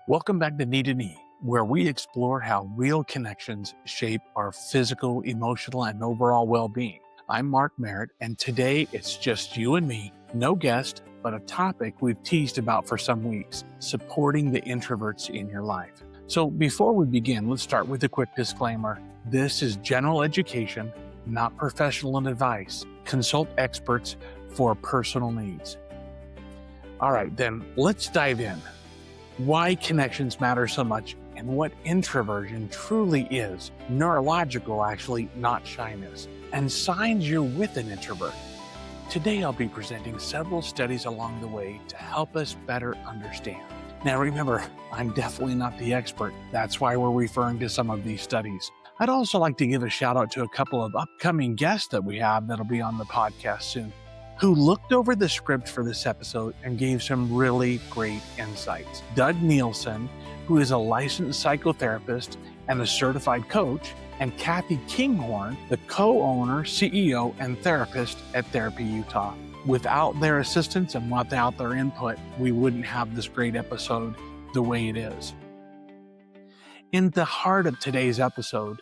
Welcome back to KneeToKnee, where we explore how real connections shape our physical, emotional, and overall well-being. I'm Mark Merritt, and today it's just you and me, no guest, but a topic we've teased about for some weeks, supporting the introverts in your life. So before we begin, let's start with a quick disclaimer. This is general education, not professional advice. Consult experts for personal needs. All right, then let's dive in. Why connections matter so much and what introversion truly is. Neurological, actually, not shyness. And signs you're with an introvert. Today, I'll be presenting several studies along the way to help us better understand. Now, remember, I'm definitely not the expert. That's why we're referring to some of these studies. I'd also like to give a shout out to a couple of upcoming guests that we have that'll be on the podcast soon, who looked over the script for this episode and gave some really great insights. Doug Nielsen, who is a licensed psychotherapist and a certified coach, and Kathy Kinghorn, the co-owner, CEO, and therapist at Therapy Utah. Without their assistance and without their input, we wouldn't have this great episode the way it is. In the heart of today's episode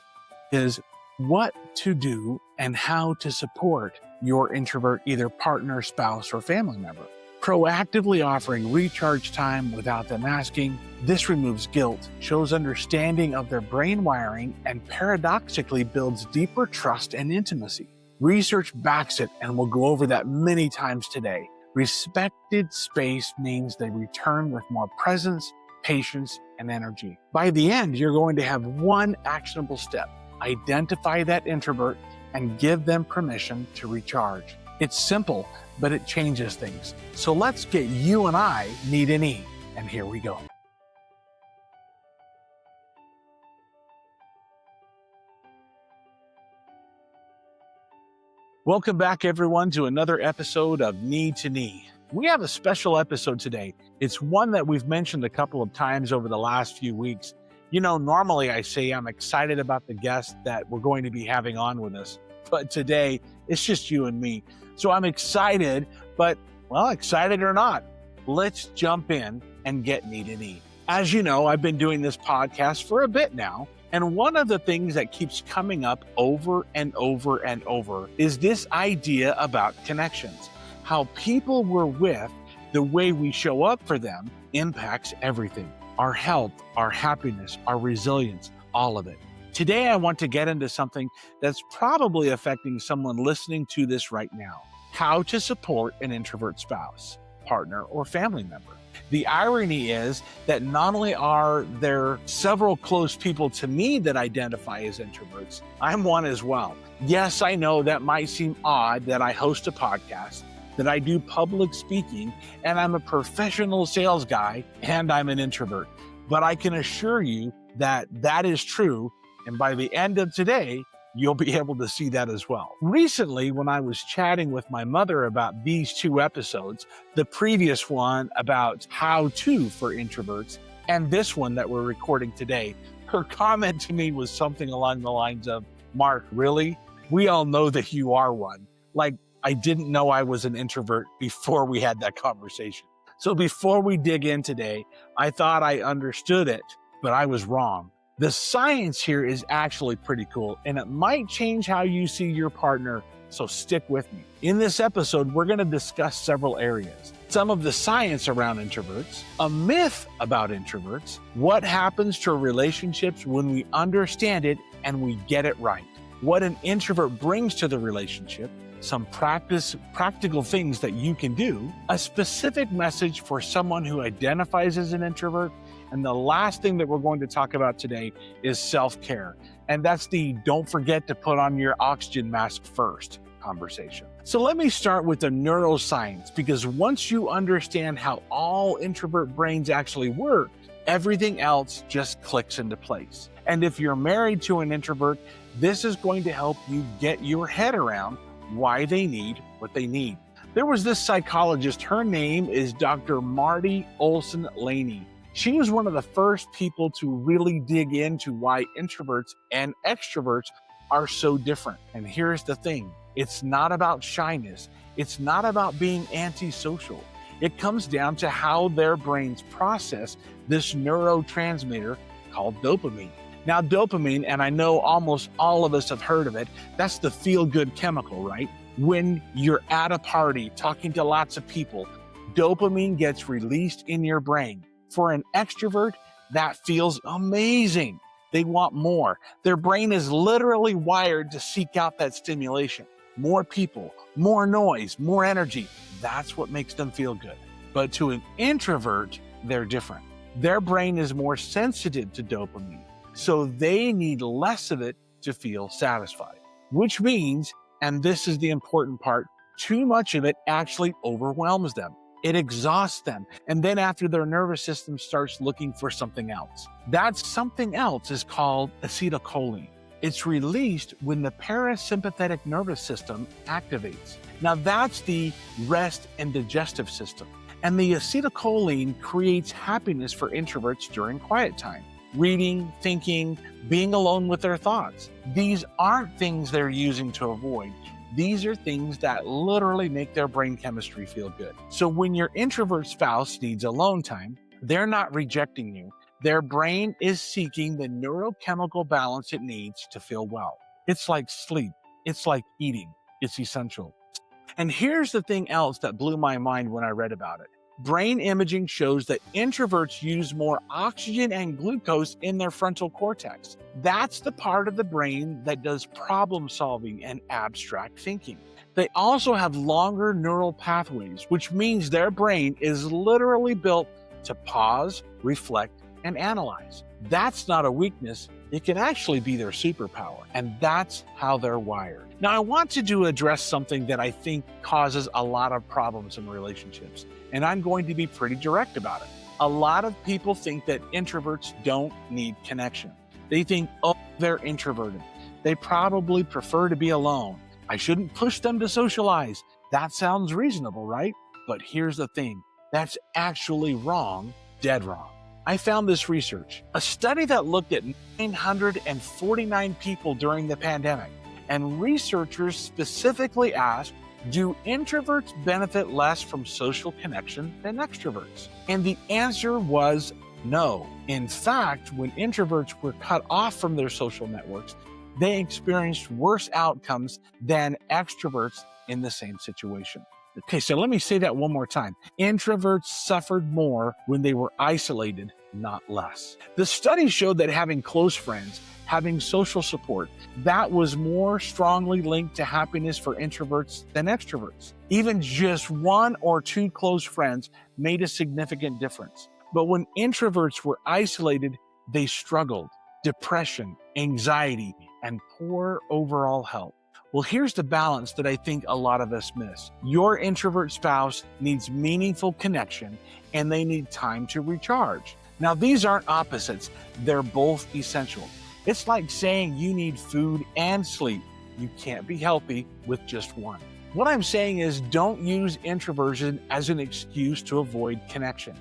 is what to do and how to support your introvert, either partner, spouse, or family member. Proactively offering recharge time without them asking. This removes guilt, shows understanding of their brain wiring, and paradoxically builds deeper trust and intimacy. Research backs it, and we'll go over that many times today. Respected space means they return with more presence, patience, and energy. By the end, you're going to have one actionable step. Identify that introvert and give them permission to recharge. It's simple, but it changes things. So let's get you and I KneeToKnee, and here we go. Welcome back, everyone, to another episode of KneeToKnee. We have a special episode today. It's one that we've mentioned a couple of times over the last few weeks. You know, normally I say I'm excited about the guest that we're going to be having on with us, but today it's just you and me. So I'm excited, but well, excited or not, let's jump in and get KneeToKnee. As you know, I've been doing this podcast for a bit now, and one of the things that keeps coming up over and over and over is this idea about connections. How people we're with, the way we show up for them, impacts everything. Our health, our happiness, our resilience, all of it. Today, I want to get into something that's probably affecting someone listening to this right now. How to support an introvert spouse, partner, or family member. The irony is that not only are there several close people to me that identify as introverts, I'm one as well. Yes, I know that might seem odd that I host a podcast, that I do public speaking, and I'm a professional sales guy, and I'm an introvert. But I can assure you that that is true, and by the end of today, you'll be able to see that as well. Recently, when I was chatting with my mother about these two episodes, the previous one about how-to for introverts, and this one that we're recording today, her comment to me was something along the lines of, "Mark, really? We all know that you are one." Like, I didn't know I was an introvert before we had that conversation. So before we dig in today, I thought I understood it, but I was wrong. The science here is actually pretty cool, and it might change how you see your partner, so stick with me. In this episode, we're going to discuss several areas. Some of the science around introverts, a myth about introverts, what happens to relationships when we understand it and we get it right, what an introvert brings to the relationship, some practical things that you can do, a specific message for someone who identifies as an introvert, and the last thing that we're going to talk about today is self-care. And that's the don't forget to put on your oxygen mask first conversation. So let me start with the neuroscience, because once you understand how all introvert brains actually work, everything else just clicks into place. And if you're married to an introvert, this is going to help you get your head around why they need what they need. There was this psychologist, her name is Dr. Marty Olson Laney. She was one of the first people to really dig into why introverts and extroverts are so different. And here's the thing, it's not about shyness. It's not about being antisocial. It comes down to how their brains process this neurotransmitter called dopamine. Now, dopamine, and I know almost all of us have heard of it, that's the feel-good chemical, right? When you're at a party talking to lots of people, dopamine gets released in your brain. For an extrovert, that feels amazing. They want more. Their brain is literally wired to seek out that stimulation. More people, more noise, more energy. That's what makes them feel good. But to an introvert, they're different. Their brain is more sensitive to dopamine, so they need less of it to feel satisfied. Which means, and this is the important part, too much of it actually overwhelms them. It exhausts them. And then after their nervous system starts looking for something else. That something else is called acetylcholine. It's released when the parasympathetic nervous system activates. Now that's the rest and digestive system. And the acetylcholine creates happiness for introverts during quiet time. Reading, thinking, being alone with their thoughts. These aren't things they're using to avoid. These are things that literally make their brain chemistry feel good. So when your introvert spouse needs alone time, they're not rejecting you. Their brain is seeking the neurochemical balance it needs to feel well. It's like sleep. It's like eating. It's essential. And here's the thing else that blew my mind when I read about it. Brain imaging shows that introverts use more oxygen and glucose in their frontal cortex. That's the part of the brain that does problem solving and abstract thinking. They also have longer neural pathways, which means their brain is literally built to pause, reflect, and analyze. That's not a weakness. It can actually be their superpower, and that's how they're wired. Now, I want to address something that I think causes a lot of problems in relationships, and I'm going to be pretty direct about it. A lot of people think that introverts don't need connection. They think, oh, they're introverted. They probably prefer to be alone. I shouldn't push them to socialize. That sounds reasonable, right? But here's the thing. That's actually wrong, dead wrong. I found this research, a study that looked at 949 people during the pandemic, and researchers specifically asked, do introverts benefit less from social connection than extroverts? And the answer was no. In fact, when introverts were cut off from their social networks, they experienced worse outcomes than extroverts in the same situation. Okay, so let me say that one more time. Introverts suffered more when they were isolated, not less. The study showed that having close friends, having social support, that was more strongly linked to happiness for introverts than extroverts. Even just one or two close friends made a significant difference. But when introverts were isolated, they struggled. Depression, anxiety, and poor overall health. Well, here's the balance that I think a lot of us miss. Your introvert spouse needs meaningful connection, and they need time to recharge. Now, these aren't opposites. They're both essential. It's like saying you need food and sleep. You can't be healthy with just one. What I'm saying is don't use introversion as an excuse to avoid connection.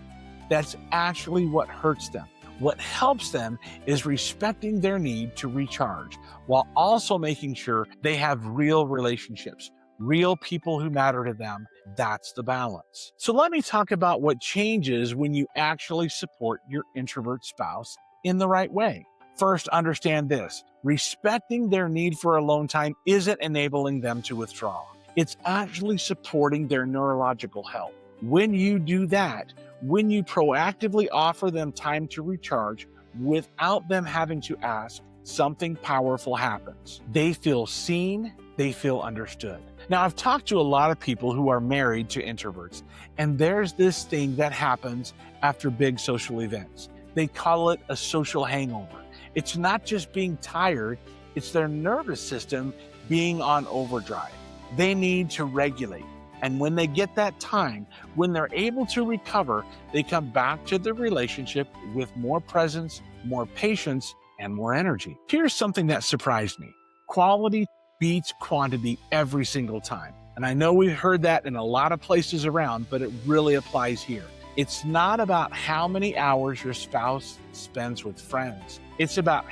That's actually what hurts them. What helps them is respecting their need to recharge while also making sure they have real relationships, real people who matter to them. That's the balance. So let me talk about what changes when you actually support your introvert spouse in the right way. First, understand this. Respecting their need for alone time isn't enabling them to withdraw. It's actually supporting their neurological health. When you do that, when you proactively offer them time to recharge without them having to ask, something powerful happens. They feel seen, they feel understood. Now, I've talked to a lot of people who are married to introverts, and there's this thing that happens after big social events. They call it a social hangover. It's not just being tired, it's their nervous system being on overdrive. They need to regulate. And when they get that time, when they're able to recover, they come back to the relationship with more presence, more patience, and more energy. Here's something that surprised me. Quality beats quantity every single time. And I know we've heard that in a lot of places around, but it really applies here. It's not about how many hours your spouse spends with friends. It's about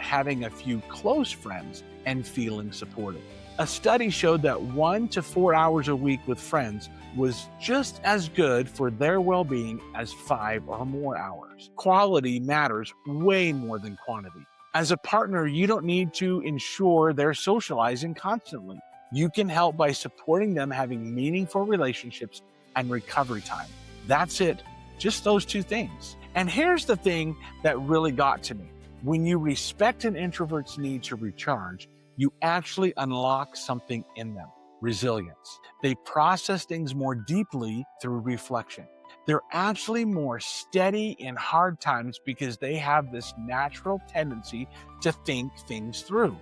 having a few close friends and feeling supported. A study showed that 1 to 4 hours a week with friends was just as good for their well-being as 5 or more hours. Quality matters way more than quantity. As a partner, you don't need to ensure they're socializing constantly. You can help by supporting them having meaningful relationships and recovery time. That's it, just those two things. And here's the thing that really got to me. When you respect an introvert's need to recharge, you actually unlock something in them: resilience. They process things more deeply through reflection. They're actually more steady in hard times because they have this natural tendency to think things through.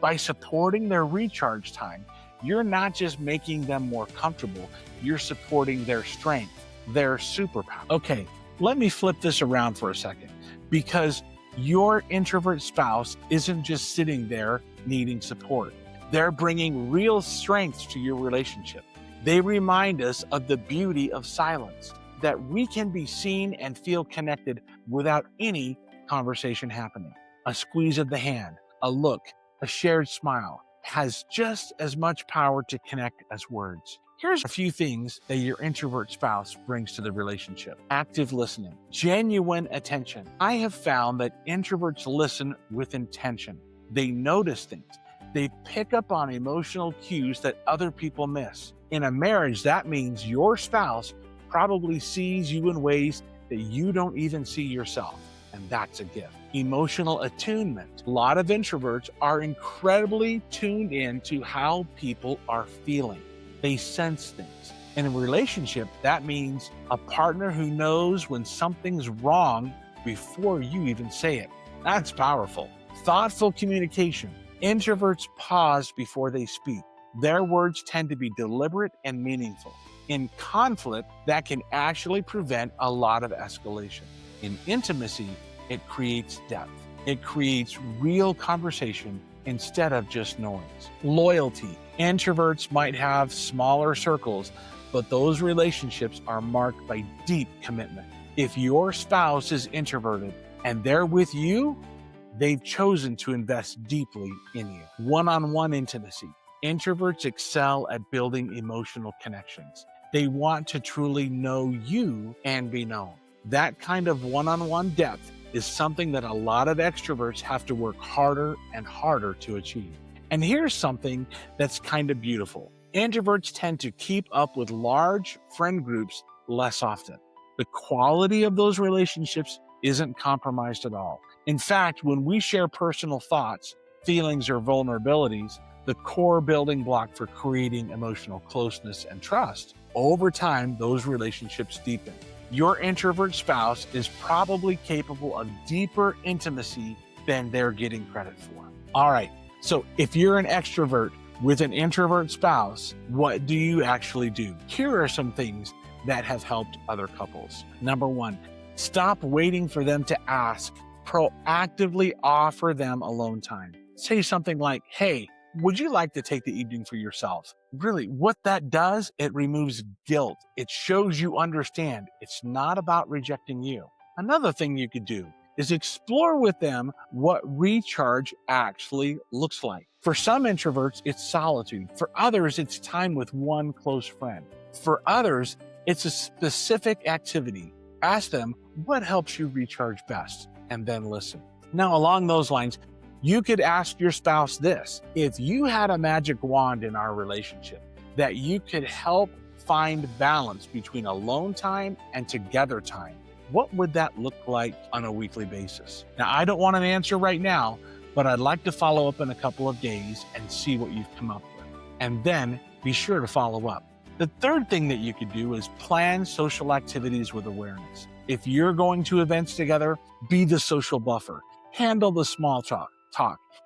By supporting their recharge time, you're not just making them more comfortable, you're supporting their strength, their superpower. Okay, let me flip this around for a second, because your introvert spouse isn't just sitting there needing support. They're bringing real strength to your relationship. They remind us of the beauty of silence, that we can be seen and feel connected without any conversation happening. A squeeze of the hand, a look, a shared smile has just as much power to connect as words. Here's a few things that your introvert spouse brings to the relationship. Active listening, genuine attention. I have found that introverts listen with intention. They notice things. They pick up on emotional cues that other people miss. In a marriage, that means your spouse probably sees you in ways that you don't even see yourself, and that's a gift. Emotional attunement. A lot of introverts are incredibly tuned in to how people are feeling. They sense things. In a relationship, that means a partner who knows when something's wrong before you even say it. That's powerful. Thoughtful communication. Introverts pause before they speak. Their words tend to be deliberate and meaningful. In conflict, that can actually prevent a lot of escalation. In intimacy, it creates depth. It creates real conversation instead of just noise. Loyalty. Introverts might have smaller circles, but those relationships are marked by deep commitment. If your spouse is introverted and they're with you, they've chosen to invest deeply in you. One-on-one intimacy. Introverts excel at building emotional connections. They want to truly know you and be known. That kind of one-on-one depth is something that a lot of extroverts have to work harder and harder to achieve. And here's something that's kind of beautiful. Introverts tend to keep up with large friend groups less often. The quality of those relationships isn't compromised at all. In fact, when we share personal thoughts, feelings, or vulnerabilities, the core building block for creating emotional closeness and trust, over time, those relationships deepen. Your introvert spouse is probably capable of deeper intimacy than they're getting credit for. All right, so if you're an extrovert with an introvert spouse, what do you actually do? Here are some things that have helped other couples. Number one, stop waiting for them to ask. Proactively offer them alone time. Say something like, hey, would you like to take the evening for yourself? Really, what that does, it removes guilt. It shows you understand. It's not about rejecting you. Another thing you could do is explore with them what recharge actually looks like. For some introverts, it's solitude. For others, it's time with one close friend. For others, it's a specific activity. Ask them what helps you recharge best, and then listen. Now, along those lines, you could ask your spouse this: if you had a magic wand in our relationship that you could help find balance between alone time and together time, what would that look like on a weekly basis? Now, I don't want an answer right now, but I'd like to follow up in a couple of days and see what you've come up with. And then be sure to follow up. The third thing that you could do is plan social activities with awareness. If you're going to events together, be the social buffer. Handle the small talk.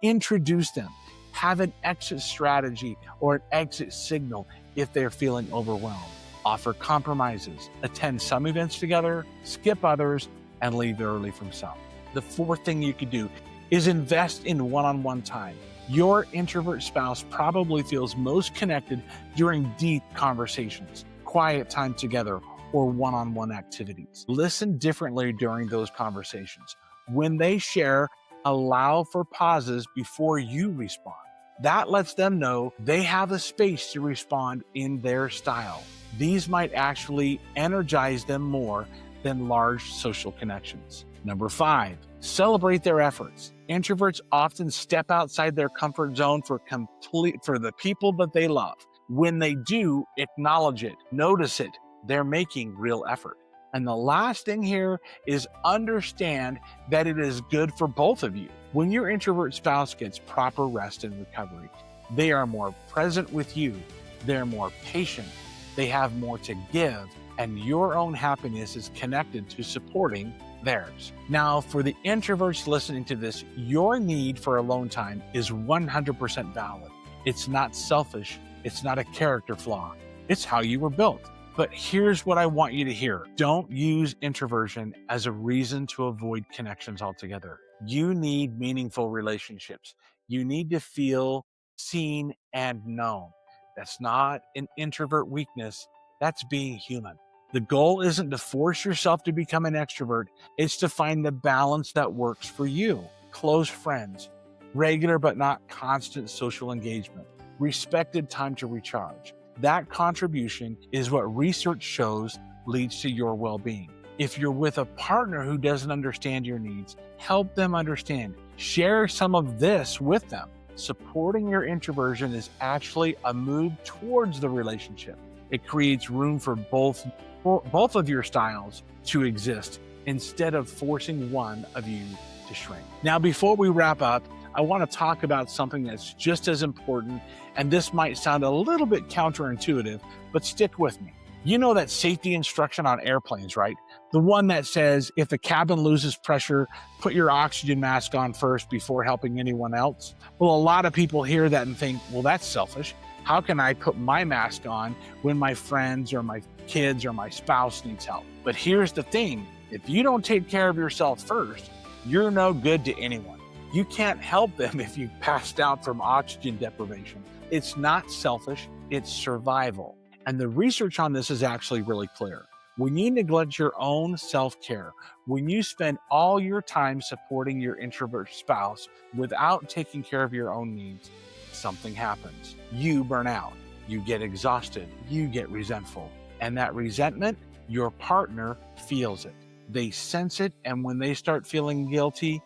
Introduce them. Have an exit strategy or an exit signal if they're feeling overwhelmed. Offer compromises. Attend some events together, skip others, and leave early from some. The fourth thing you could do is invest in one-on-one time. Your introvert spouse probably feels most connected during deep conversations, quiet time together, or one-on-one activities. Listen differently during those conversations. When they share, allow for pauses before you respond. That lets them know they have a space to respond in their style. These might actually energize them more than large social connections. Number 5, celebrate their efforts. Introverts often step outside their comfort zone for the people that they love. When they do, acknowledge it, notice it. They're making real effort. And the last thing here is understand that it is good for both of you. When your introvert spouse gets proper rest and recovery, they are more present with you, they're more patient, they have more to give, and your own happiness is connected to supporting theirs. Now, for the introverts listening to this, your need for alone time is 100% valid. It's not selfish, it's not a character flaw, it's how you were built. But here's what I want you to hear. Don't use introversion as a reason to avoid connections altogether. You need meaningful relationships. You need to feel seen and known. That's not an introvert weakness. That's being human. The goal isn't to force yourself to become an extrovert. It's to find the balance that works for you. Close friends, regular but not constant social engagement, respected time to recharge. That contribution is what research shows leads to your well-being. If you're with a partner who doesn't understand your needs, help them understand. Share some of this with them. Supporting your introversion is actually a move towards the relationship. It creates room for both of your styles to exist instead of forcing one of you to shrink. Now, before we wrap up, I want to talk about something that's just as important, and this might sound a little bit counterintuitive, but stick with me. You know that safety instruction on airplanes, right? The one that says, if the cabin loses pressure, put your oxygen mask on first before helping anyone else. Well, a lot of people hear that and think, well, that's selfish. How can I put my mask on when my friends or my kids or my spouse needs help? But here's the thing. If you don't take care of yourself first, you're no good to anyone. You can't help them if you've passed out from oxygen deprivation. It's not selfish, it's survival. And the research on this is actually really clear. When you neglect your own self-care, when you spend all your time supporting your introvert spouse without taking care of your own needs, something happens. You burn out, you get exhausted, you get resentful. And that resentment, your partner feels it. They sense it, and when they start feeling guilty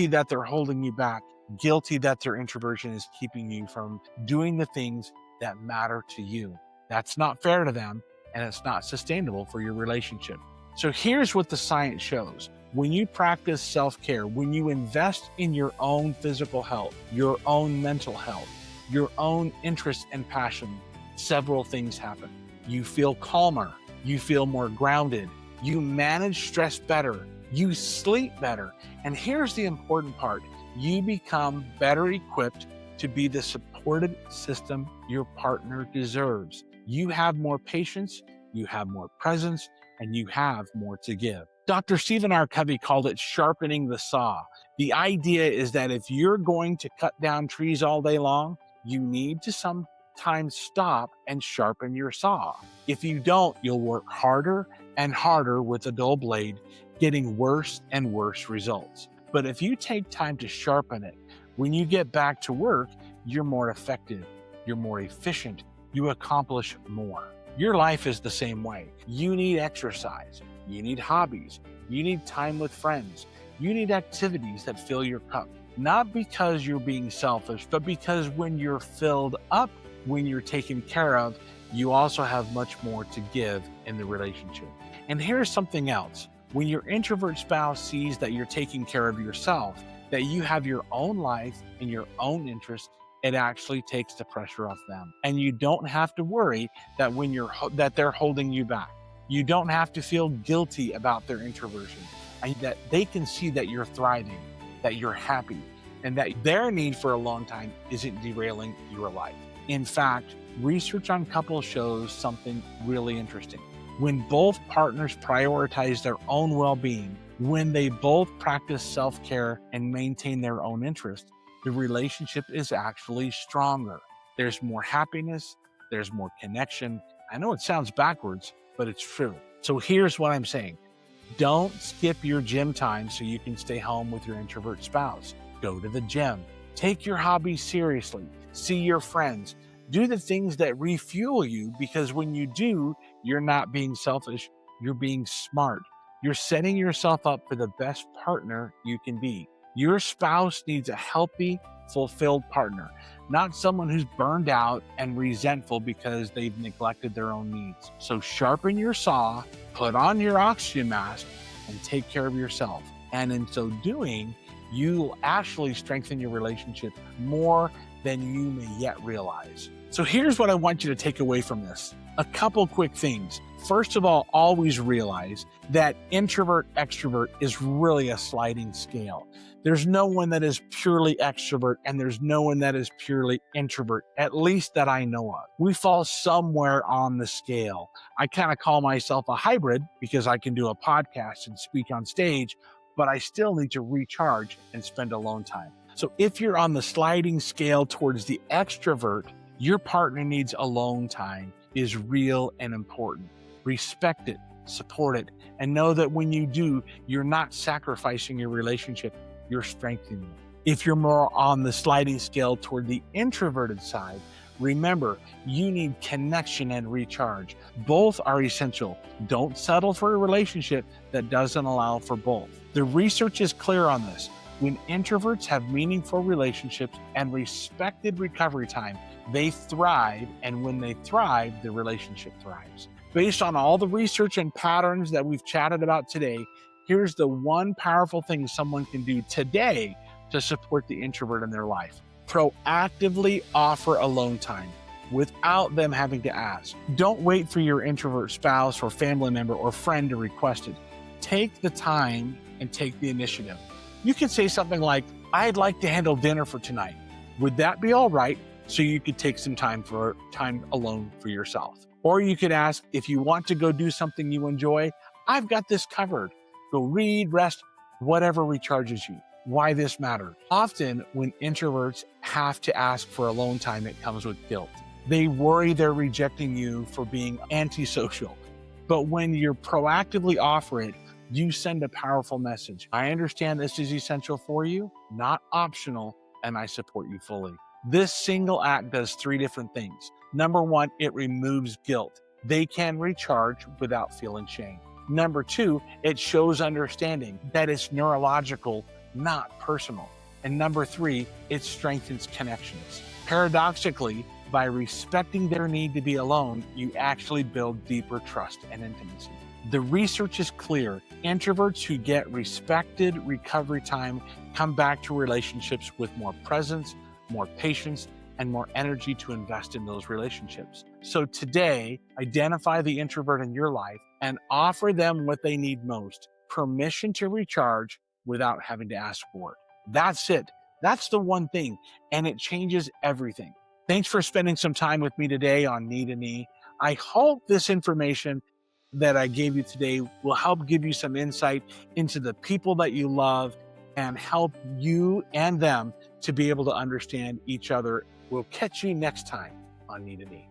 that they're holding you back, guilty that their introversion is keeping you from doing the things that matter to you. That's not fair to them, and it's not sustainable for your relationship. So here's what the science shows. When you practice self-care, when you invest in your own physical health, your own mental health, your own interest and passion, several things happen. You feel calmer, you feel more grounded, you manage stress better, you sleep better, and here's the important part. You become better equipped to be the supported system your partner deserves. You have more patience, you have more presence, and you have more to give. Dr. Stephen R. Covey called it sharpening the saw. The idea is that if you're going to cut down trees all day long, you need to sometimes stop and sharpen your saw. If you don't, you'll work harder and harder with a dull blade, getting worse and worse results. But if you take time to sharpen it, when you get back to work, you're more effective, you're more efficient, you accomplish more. Your life is the same way. You need exercise, you need hobbies, you need time with friends, you need activities that fill your cup. Not because you're being selfish, but because when you're filled up, when you're taken care of, you also have much more to give in the relationship. And here's something else. When your introvert spouse sees that you're taking care of yourself, that you have your own life and your own interests, it actually takes the pressure off them. And you don't have to worry that that they're holding you back. You don't have to feel guilty about their introversion, and that they can see that you're thriving, that you're happy, and that their need for a long time isn't derailing your life. In fact, research on couples shows something really interesting. When both partners prioritize their own well-being, when they both practice self-care and maintain their own interests, the relationship is actually stronger. There's more happiness, there's more connection. I know it sounds backwards, but it's true. So here's what I'm saying. Don't skip your gym time so you can stay home with your introvert spouse. Go to the gym. Take your hobbies seriously. See your friends. Do the things that refuel you, because when you do, You're not being selfish. You're being smart. You're setting yourself up for the best partner you can be. Your spouse needs a healthy, fulfilled partner, not someone who's burned out and resentful because they've neglected their own needs. So sharpen your saw, put on your oxygen mask, and take care of yourself. And in so doing, you'll actually strengthen your relationship more than you may yet realize. So here's what I want you to take away from this. A couple quick things. First of all, always realize that introvert extrovert is really a sliding scale. There's no one that is purely extrovert and there's no one that is purely introvert, at least that I know of. We fall somewhere on the scale. I kind of call myself a hybrid because I can do a podcast and speak on stage, but I still need to recharge and spend alone time. So if you're on the sliding scale towards the extrovert, your partner needs alone time is real and important. Respect it, support it, and know that when you do, you're not sacrificing your relationship, you're strengthening it. If you're more on the sliding scale toward the introverted side, remember, you need connection and recharge. Both are essential. Don't settle for a relationship that doesn't allow for both. The research is clear on this. When introverts have meaningful relationships and respected recovery time, they thrive, and when they thrive, the relationship thrives. Based on all the research and patterns that we've chatted about today, here's the one powerful thing someone can do today to support the introvert in their life. Proactively offer alone time without them having to ask. Don't wait for your introvert spouse or family member or friend to request it. Take the time and take the initiative. You can say something like, I'd like to handle dinner for tonight. Would that be all right? So you could take some time alone for yourself. Or you could ask, if you want to go do something you enjoy, I've got this covered. Go read, rest, whatever recharges you. Why this matters. Often when introverts have to ask for alone time, it comes with guilt. They worry they're rejecting you for being antisocial. But when you proactively offer it, you send a powerful message. I understand this is essential for you, not optional, and I support you fully. This single act does 3 different things. Number 1, it removes guilt. They can recharge without feeling shame. Number 2, it shows understanding that it's neurological, not personal. And number 3, it strengthens connections. Paradoxically, by respecting their need to be alone, you actually build deeper trust and intimacy. The research is clear. Introverts who get respected recovery time come back to relationships with more presence, more patience, and more energy to invest in those relationships. So today, identify the introvert in your life and offer them what they need most, permission to recharge without having to ask for it. That's it. That's the one thing, and it changes everything. Thanks for spending some time with me today on KneeToKnee. I hope this information that I gave you today will help give you some insight into the people that you love and help you and them to be able to understand each other. We'll catch you next time on KneeToKnee.